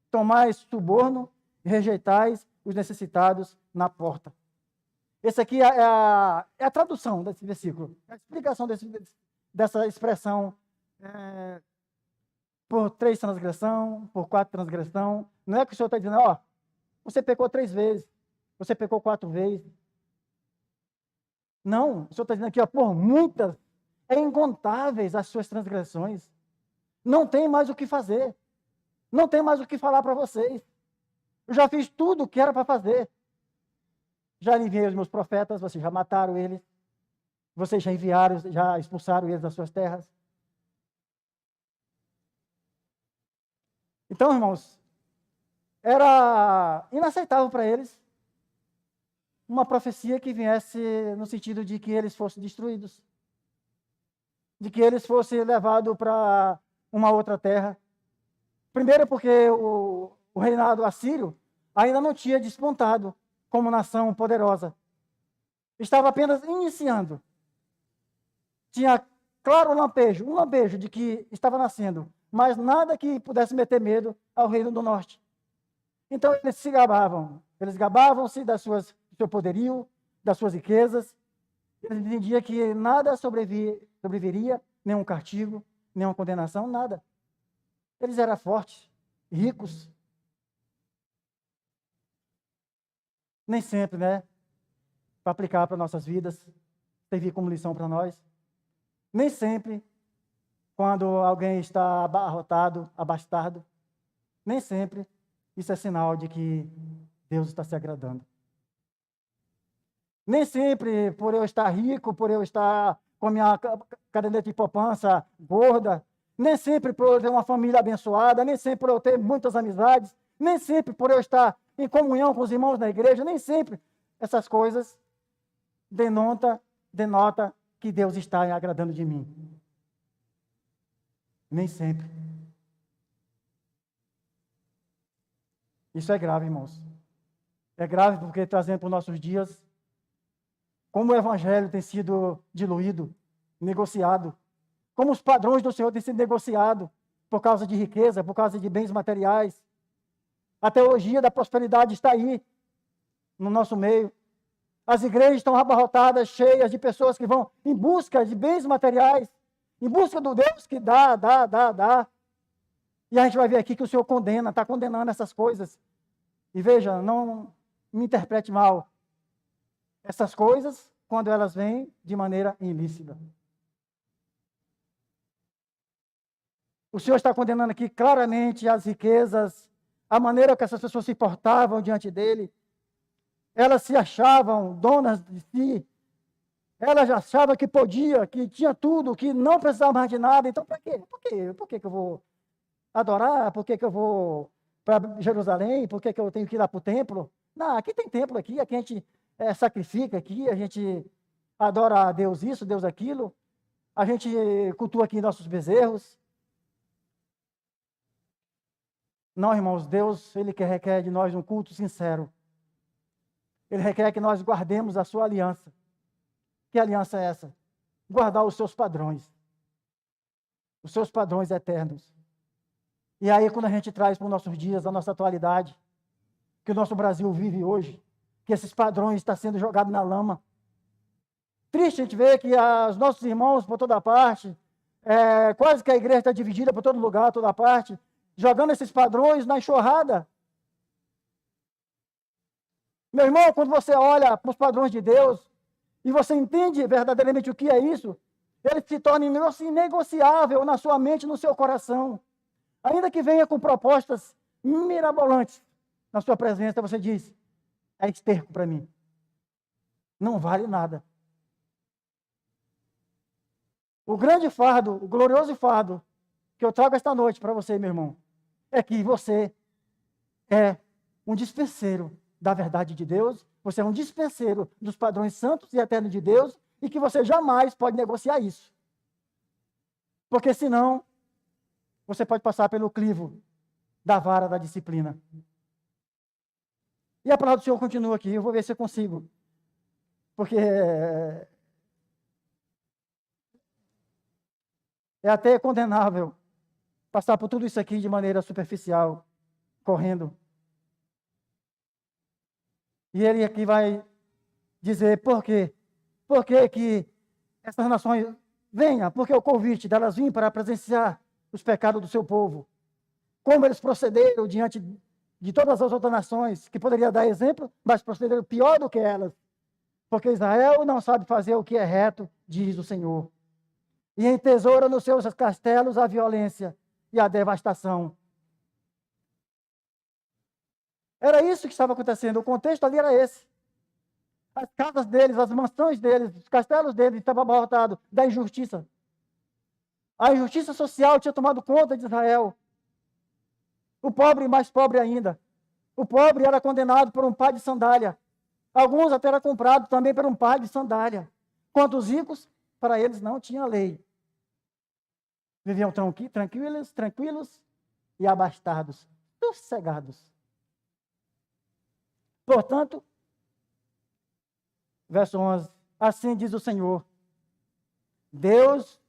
Speaker 1: tomais suborno, e rejeitais os necessitados na porta. Esse aqui é a tradução desse versículo, a explicação dessa expressão, por 3 transgressão, por 4 transgressão. Não é que o Senhor está dizendo, você pecou 3 vezes, você pecou 4 vezes. Não, o Senhor está dizendo aqui, por muitas, incontáveis as suas transgressões. Não tem mais o que fazer. Não tem mais o que falar para vocês. Eu já fiz tudo o que era para fazer. Já enviei os meus profetas, vocês já mataram eles. Vocês já enviaram, já expulsaram eles das suas terras. Então, irmãos, era inaceitável para eles uma profecia que viesse no sentido de que eles fossem destruídos, de que eles fossem levados para uma outra terra. Primeiro porque o reinado assírio ainda não tinha despontado como nação poderosa. Estava apenas iniciando. Tinha claro um lampejo de que estava nascendo, mas nada que pudesse meter medo ao reino do norte. Então eles se gabavam. Eles gabavam-se do seu poderio, das suas riquezas. Eles entendiam que nada sobreviria, nenhum castigo, nenhuma condenação, nada. Eles eram fortes, ricos. Nem sempre, para aplicar para nossas vidas, servir como lição para nós. Nem sempre, quando alguém está abarrotado, abastado, nem sempre isso é sinal de que Deus está se agradando. Nem sempre, por eu estar rico, por eu estar com a minha caderneta de poupança gorda, nem sempre por eu ter uma família abençoada, nem sempre por eu ter muitas amizades, nem sempre por eu estar em comunhão com os irmãos da igreja, nem sempre essas coisas denota que Deus está agradando de mim. Nem sempre. Isso é grave, irmãos. É grave porque trazendo para os nossos dias como o evangelho tem sido diluído, negociado, como os padrões do Senhor têm sido negociados por causa de riqueza, por causa de bens materiais. A teologia da prosperidade está aí, no nosso meio. As igrejas estão abarrotadas, cheias de pessoas que vão em busca de bens materiais, em busca do Deus que dá. E a gente vai ver aqui que o Senhor está condenando essas coisas. E veja, não me interprete mal. Essas coisas, quando elas vêm de maneira ilícita. O Senhor está condenando aqui claramente as riquezas, a maneira que essas pessoas se portavam diante dele. Elas se achavam donas de si. Elas achavam que podia, que tinha tudo, que não precisava mais de nada. Então, para quê? Por que eu vou adorar? Por que eu vou para Jerusalém? Por que eu tenho que ir lá para o templo? Não, aqui tem templo, aqui a gente sacrifica, aqui a gente adora a Deus isso, Deus aquilo. A gente cultua aqui nossos bezerros. Não, irmãos, Deus, Ele requer de nós um culto sincero. Ele requer que nós guardemos a sua aliança. Que aliança é essa? Guardar os seus padrões. Os seus padrões eternos. E aí, quando a gente traz para os nossos dias, a nossa atualidade, que o nosso Brasil vive hoje, que esses padrões estão sendo jogados na lama. Triste a gente ver que os nossos irmãos, por toda parte, Quase que a igreja está dividida por todo lugar, toda parte, jogando esses padrões na enxurrada. Meu irmão, quando você olha para os padrões de Deus e você entende verdadeiramente o que é isso, ele se torna inegociável na sua mente e no seu coração. Ainda que venha com propostas mirabolantes na sua presença, você diz, é esterco para mim. Não vale nada. O grande fardo, o glorioso fardo que eu trago esta noite para você, meu irmão, é que você é um dispenseiro da verdade de Deus, você é um dispenseiro dos padrões santos e eternos de Deus, e que você jamais pode negociar isso. Porque senão, você pode passar pelo crivo da vara da disciplina. E a palavra do Senhor continua aqui, eu vou ver se eu consigo. Porque é até condenável passar por tudo isso aqui de maneira superficial, correndo. E ele aqui vai dizer por quê. Por que que essas nações venham? Porque o convite delas vir para presenciar os pecados do seu povo. Como eles procederam diante de todas as outras nações, que poderia dar exemplo, mas procederam pior do que elas. Porque Israel não sabe fazer o que é reto, diz o Senhor. E entesoura nos seus castelos a violência e a devastação. Era isso que estava acontecendo, o contexto ali era esse. As casas deles, as mansões deles, os castelos deles estavam abarrotados da injustiça. A injustiça social tinha tomado conta de Israel. O pobre, mais pobre ainda. O pobre era condenado por um par de sandália. Alguns até eram comprados também por um par de sandália. Quanto os ricos, para eles não tinha lei. Viviam tranquilos e abastados, sossegados. Portanto, verso 11, assim diz o Senhor, Deus,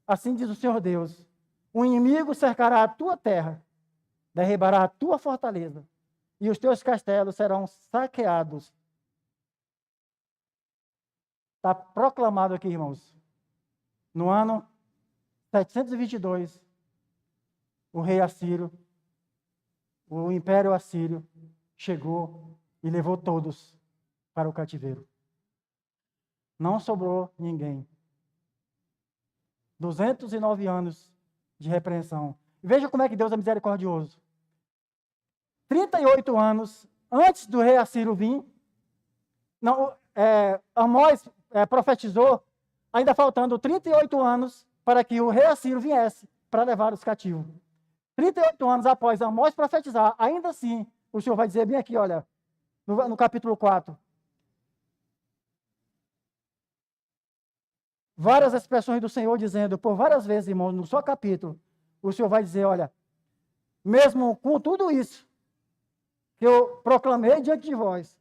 Speaker 1: assim diz o Senhor Deus, o inimigo cercará a tua terra, derribará a tua fortaleza, e os teus castelos serão saqueados. Está proclamado aqui, irmãos, no ano 722, o rei Assírio, o império assírio, chegou e levou todos para o cativeiro. Não sobrou ninguém. 209 anos de repreensão. Veja como é que Deus é misericordioso. 38 anos antes do rei Assírio vir, Amós profetizou, ainda faltando 38 anos para que o rei Assírio viesse para levar os cativos. 38 anos após Amós profetizar, ainda assim, o Senhor vai dizer bem aqui, olha, no capítulo 4. Várias expressões do Senhor dizendo, por várias vezes, irmãos, no só capítulo, o Senhor vai dizer, olha, mesmo com tudo isso que eu proclamei diante de vós,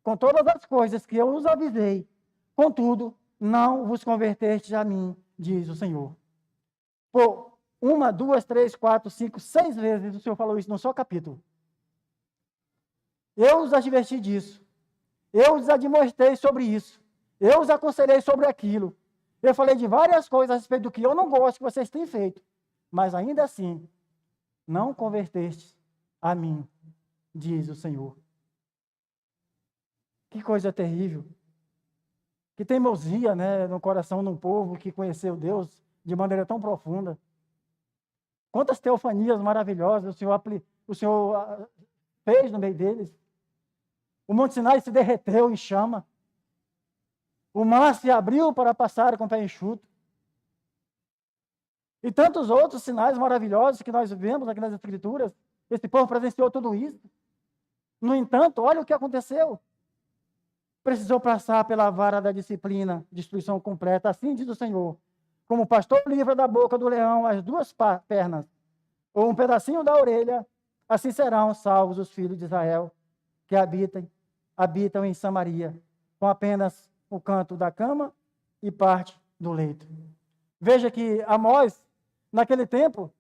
Speaker 1: com todas as coisas que eu os avisei, contudo, não vos convertestes a mim, diz o Senhor. Por 1, 2, 3, 4, 5, 6 vezes o Senhor falou isso no só capítulo. Eu os adverti disso. Eu os admoestei sobre isso. Eu os aconselhei sobre aquilo. Eu falei de várias coisas a respeito do que eu não gosto que vocês têm feito. Mas ainda assim, não convertestes a mim, diz o Senhor. Que coisa terrível. Que teimosia, né, no coração de um povo que conheceu Deus de maneira tão profunda. Quantas teofanias maravilhosas o Senhor fez no meio deles. O Monte Sinai se derreteu em chama. O mar se abriu para passar com o pé enxuto. E tantos outros sinais maravilhosos que nós vemos aqui nas Escrituras. Esse povo presenciou tudo isso. No entanto, olha o que aconteceu. Precisou passar pela vara da disciplina, destruição completa. Assim diz o Senhor. Como o pastor livra da boca do leão as duas pernas, ou um pedacinho da orelha, assim serão salvos os filhos de Israel, que habitam em Samaria, com apenas o canto da cama e parte do leito. Veja que Amós, naquele tempo,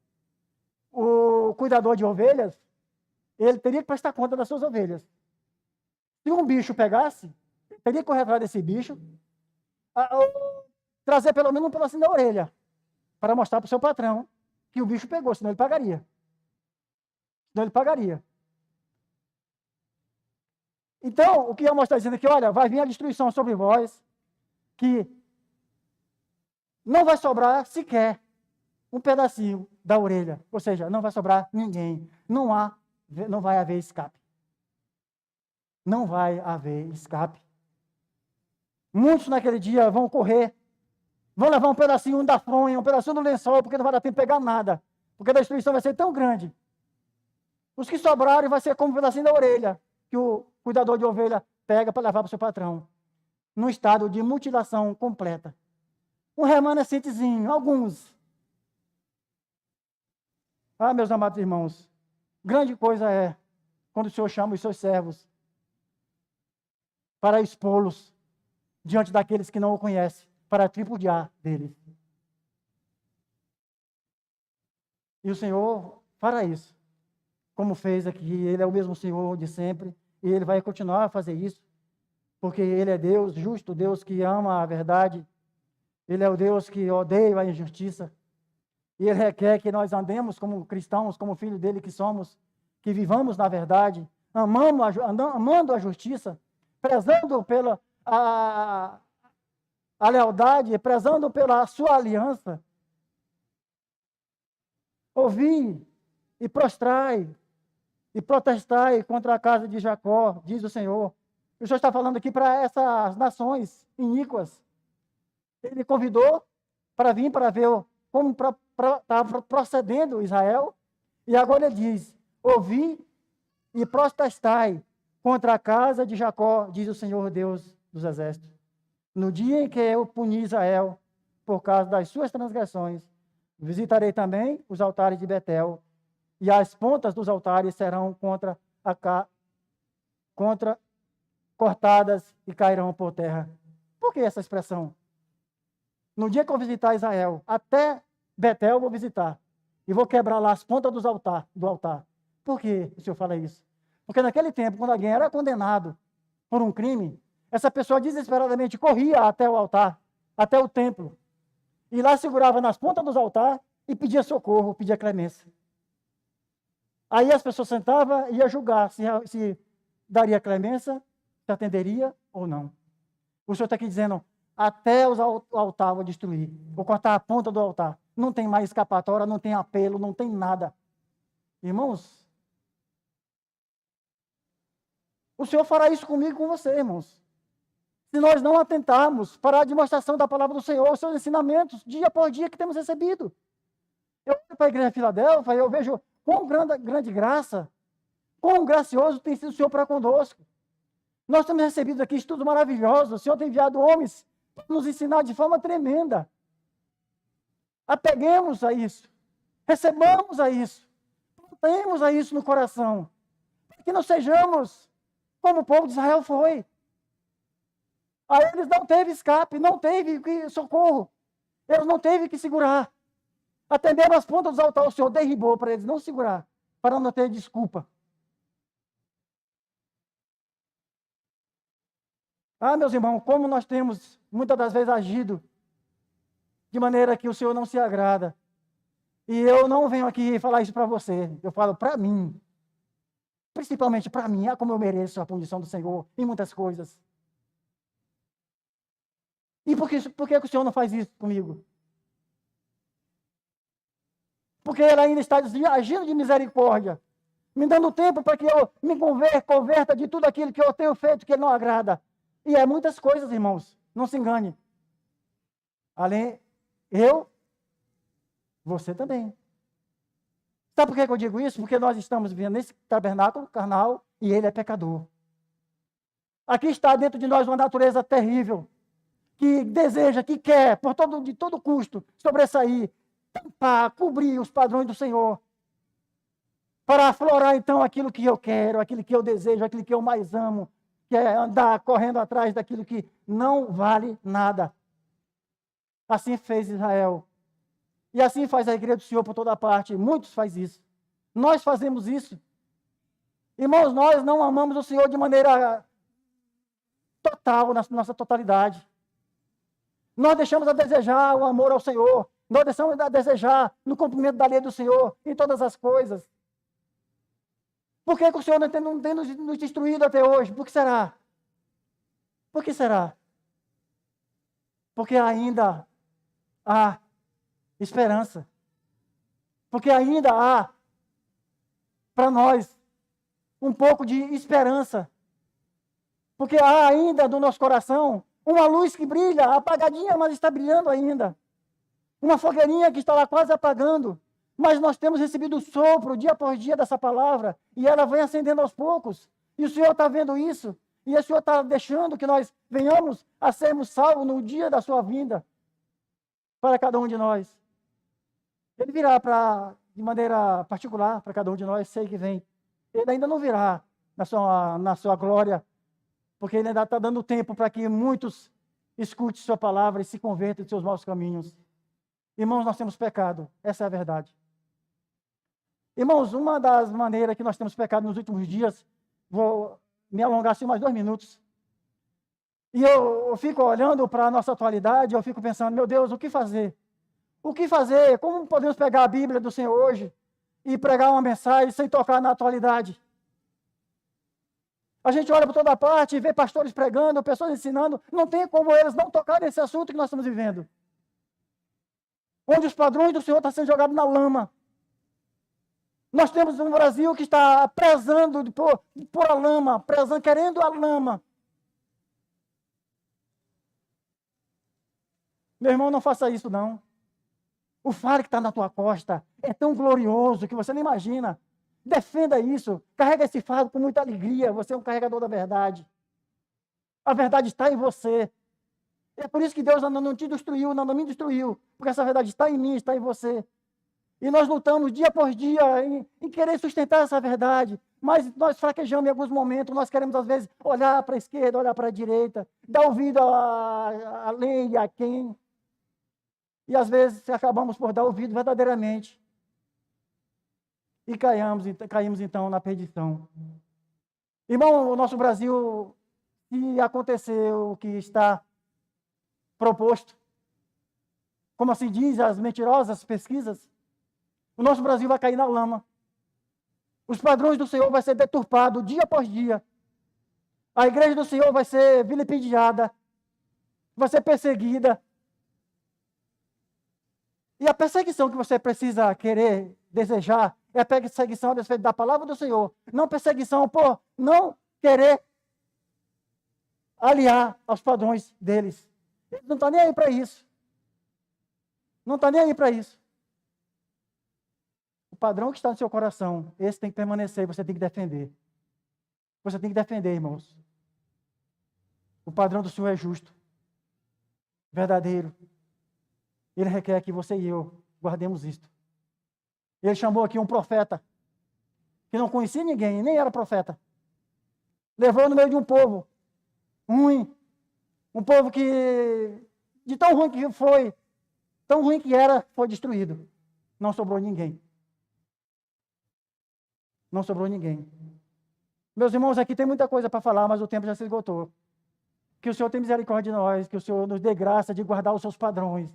Speaker 1: o cuidador de ovelhas, ele teria que prestar conta das suas ovelhas. Se um bicho pegasse, teria que correr atrás desse bicho, trazer pelo menos um pedacinho da orelha, para mostrar para o seu patrão que o bicho pegou, senão ele pagaria. Então, o que Amós está dizendo aqui, olha, vai vir a destruição sobre vós, que não vai sobrar sequer um pedacinho da orelha. Ou seja, não vai sobrar ninguém. Não vai haver escape. Não vai haver escape. Muitos naquele dia vão correr, vão levar um pedacinho da fronha, um pedacinho do lençol, porque não vai dar tempo de pegar nada. Porque a destruição vai ser tão grande. Os que sobrarem vai ser como um pedacinho da orelha, que o cuidador de ovelha pega para levar para o seu patrão. Num estado de mutilação completa. Um remanescentezinho, alguns. Ah, meus amados irmãos, grande coisa é quando o Senhor chama os seus servos para expô-los diante daqueles que não o conhecem, para tripudiar deles. E o Senhor fará isso, como fez aqui. Ele é o mesmo Senhor de sempre, e Ele vai continuar a fazer isso, porque Ele é Deus justo, Deus que ama a verdade, Ele é o Deus que odeia a injustiça, e Ele requer que nós andemos como cristãos, como filhos dEle que somos, que vivamos na verdade, amando a justiça, prezando pela a lealdade, prezando pela sua aliança. Ouvi e prostrai e protestai contra a casa de Jacó, diz o Senhor. O Senhor está falando aqui para essas nações iníquas. Ele convidou para vir para ver como está procedendo Israel, e agora ele diz: ouvi e protestai contra a casa de Jacó, diz o Senhor Deus dos exércitos. No dia em que eu puni Israel por causa das suas transgressões, visitarei também os altares de Betel, e as pontas dos altares serão cortadas e cairão por terra. Por que essa expressão? No dia que eu visitar Israel, até Betel eu vou visitar, e vou quebrar lá as pontas do altar. Por que o Senhor fala isso? Porque naquele tempo, quando alguém era condenado por um crime, essa pessoa desesperadamente corria até o altar, até o templo, e lá segurava nas pontas dos altares e pedia socorro, pedia clemência. Aí as pessoas sentavam e iam julgar se daria clemência, se atenderia ou não. O Senhor está aqui dizendo: até o altar vou destruir, vou cortar a ponta do altar. Não tem mais escapatória, não tem apelo, não tem nada. Irmãos, o Senhor fará isso comigo e com você, irmãos. Se nós não atentarmos para a demonstração da palavra do Senhor, os seus ensinamentos, dia por dia que temos recebido. Eu olho para a igreja de Filadélfia e eu vejo quão grande graça, quão gracioso tem sido o Senhor para conosco. Nós temos recebido aqui estudos maravilhosos, o Senhor tem enviado homens para nos ensinar de forma tremenda. Apeguemos a isso, recebamos a isso, plantemos a isso no coração, para que não sejamos como o povo de Israel foi. A eles não teve escape, não teve socorro, eles não teve que segurar. Até mesmo as pontas dos altares o Senhor derribou para eles não segurar, para não ter desculpa. Ah, meus irmãos, como nós temos muitas das vezes agido de maneira que o Senhor não se agrada. E eu não venho aqui falar isso para você, eu falo para mim. Principalmente para mim, como eu mereço a punição do Senhor em muitas coisas. E por que o Senhor não faz isso comigo? Porque Ele ainda está agindo de misericórdia, me dando tempo para que eu me converta de tudo aquilo que eu tenho feito que Ele não agrada. E é muitas coisas, irmãos, não se engane. Além, você também. Sabe por que eu digo isso? Porque nós estamos vivendo nesse tabernáculo carnal e ele é pecador. Aqui está dentro de nós uma natureza terrível, que deseja, que quer, de todo custo, sobressair, tampar, cobrir os padrões do Senhor, para aflorar então aquilo que eu quero, aquilo que eu desejo, aquilo que eu mais amo, que é andar correndo atrás daquilo que não vale nada. Assim fez Israel. E assim faz a igreja do Senhor por toda parte. Muitos fazem isso. Nós fazemos isso. Irmãos, nós não amamos o Senhor de maneira total, na nossa totalidade. Nós deixamos a desejar o amor ao Senhor Nós deixamos a desejar no cumprimento da lei do Senhor em todas as coisas. Por que o Senhor não tem nos instruído até hoje? Por que será? Por que será? Porque ainda há esperança. Porque ainda há, para nós, um pouco de esperança. Porque há ainda no nosso coração uma luz que brilha, apagadinha, mas está brilhando ainda. Uma fogueirinha que está lá quase apagando. Mas nós temos recebido o sopro, dia após dia, dessa palavra, e ela vem acendendo aos poucos. E o Senhor está vendo isso. E o Senhor está deixando que nós venhamos a sermos salvos no dia da sua vinda, para cada um de nós. Ele virá de maneira particular para cada um de nós, sei que vem. Ele ainda não virá na sua glória, porque ele ainda está dando tempo para que muitos escutem sua palavra e se convertam de seus maus caminhos. Irmãos, nós temos pecado, essa é a verdade. Irmãos, uma das maneiras que nós temos pecado nos últimos dias, vou me alongar assim mais 2 minutos, e eu fico olhando para a nossa atualidade, eu fico pensando, meu Deus, o que fazer? O que fazer? Como podemos pegar a Bíblia do Senhor hoje e pregar uma mensagem sem tocar na atualidade? A gente olha por toda parte e vê pastores pregando, pessoas ensinando, não tem como eles não tocarem nesse assunto que nós estamos vivendo. Onde os padrões do Senhor estão sendo jogados na lama. Nós temos um Brasil que está prezando por a lama, querendo a lama. Meu irmão, não faça isso, não. O faro que está na tua costa é tão glorioso que você não imagina. Defenda isso. Carrega esse fardo com muita alegria. Você é um carregador da verdade. A verdade está em você. É por isso que Deus não te destruiu, não me destruiu. Porque essa verdade está em mim, está em você. E nós lutamos dia por dia em querer sustentar essa verdade. Mas nós fraquejamos em alguns momentos. Nós queremos, às vezes, olhar para a esquerda, olhar para a direita. Dar ouvido à lei e a quem. E, às vezes, acabamos por dar ouvido verdadeiramente. E caímos, então, na perdição. Irmão, o nosso Brasil, se acontecer o que está proposto, como assim diz as mentirosas pesquisas, o nosso Brasil vai cair na lama. Os padrões do Senhor vão ser deturpados dia após dia. A igreja do Senhor vai ser vilipendiada, vai ser perseguida. E a perseguição que você precisa querer, desejar, é a perseguição a respeito da palavra do Senhor. Não perseguição por não querer aliar aos padrões deles. Ele não está nem aí para isso. Não está nem aí para isso. O padrão que está no seu coração, esse tem que permanecer, você tem que defender. Você tem que defender, irmãos. O padrão do Senhor é justo, verdadeiro. Ele requer que você e eu guardemos isto. Ele chamou aqui um profeta, que não conhecia ninguém, nem era profeta. Levou no meio de um povo ruim, um povo que, de tão ruim que foi, tão ruim que era, foi destruído. Não sobrou ninguém. Não sobrou ninguém. Meus irmãos, aqui tem muita coisa para falar, mas o tempo já se esgotou. Que o Senhor tenha misericórdia de nós, que o Senhor nos dê graça de guardar os seus padrões.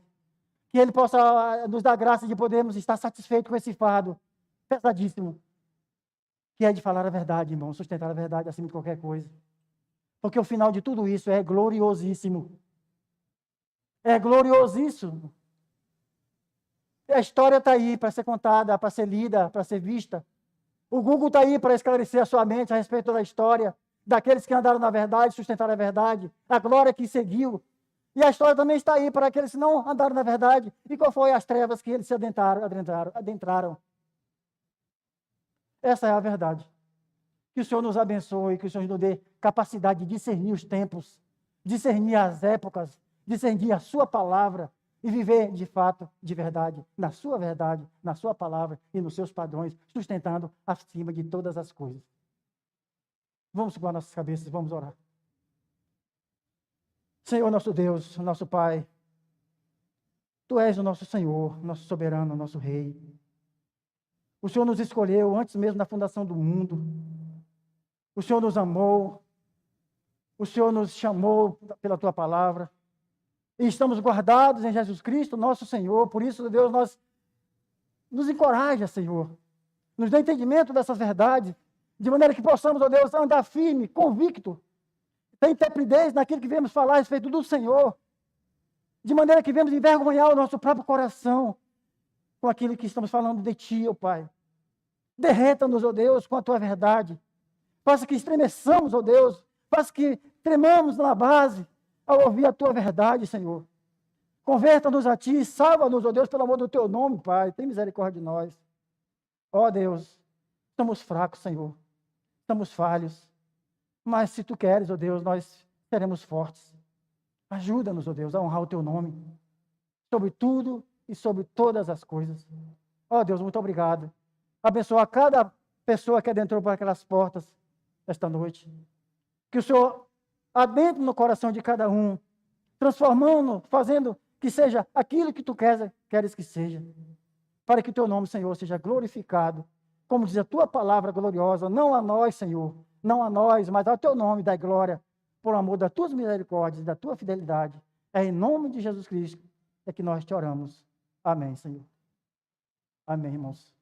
Speaker 1: Que Ele possa nos dar graça de podermos estar satisfeitos com esse fardo pesadíssimo, que é de falar a verdade, irmão, sustentar a verdade acima de qualquer coisa. Porque o final de tudo isso é gloriosíssimo. É gloriosíssimo. A história está aí para ser contada, para ser lida, para ser vista. O Google está aí para esclarecer a sua mente a respeito da história, daqueles que andaram na verdade, sustentaram a verdade, a glória que seguiu. E a história também está aí para aqueles que não andaram na verdade. E qual foi as trevas que eles se adentraram. Essa é a verdade. Que o Senhor nos abençoe, que o Senhor nos dê capacidade de discernir os tempos, discernir as épocas, discernir a sua palavra e viver de fato, de verdade, na sua palavra e nos seus padrões, sustentando acima de todas as coisas. Vamos segurar nossas cabeças, vamos orar. Senhor, nosso Deus, nosso Pai, Tu és o nosso Senhor, nosso soberano, nosso Rei. O Senhor nos escolheu antes mesmo da fundação do mundo. O Senhor nos amou. O Senhor nos chamou pela Tua palavra. e estamos guardados em Jesus Cristo, nosso Senhor. Por isso, Deus, nos encoraja, Senhor. Nos dê entendimento dessas verdades, de maneira que possamos, ó Deus, andar firme, convicto, ter intrepidez naquilo que viemos falar a respeito do Senhor, de maneira que viemos envergonhar o nosso próprio coração com aquilo que estamos falando de Ti, ó Pai. Derreta-nos, ó Deus, com a Tua verdade. Faça que estremeçamos, ó Deus. Faça que tremamos na base ao ouvir a Tua verdade, Senhor. Converta-nos a Ti, salva-nos, ó Deus, pelo amor do Teu nome, Pai. Tem misericórdia de nós. Ó Deus, estamos fracos, Senhor. Estamos falhos. Mas se Tu queres, ó Deus, nós seremos fortes. Ajuda-nos, ó Deus, a honrar o Teu nome. Sobre tudo e sobre todas as coisas. Ó Deus, muito obrigado. Abençoa cada pessoa que adentrou por aquelas portas esta noite. Que o Senhor adentre no coração de cada um, transformando, fazendo que seja aquilo que Tu queres que seja. Para que o Teu nome, Senhor, seja glorificado. Como diz a Tua palavra gloriosa, não a nós, Senhor, não a nós, mas ao Teu nome da glória, por amor das Tuas misericórdias, da Tua fidelidade. É em nome de Jesus Cristo é que nós te oramos. Amém, Senhor. Amém, irmãos.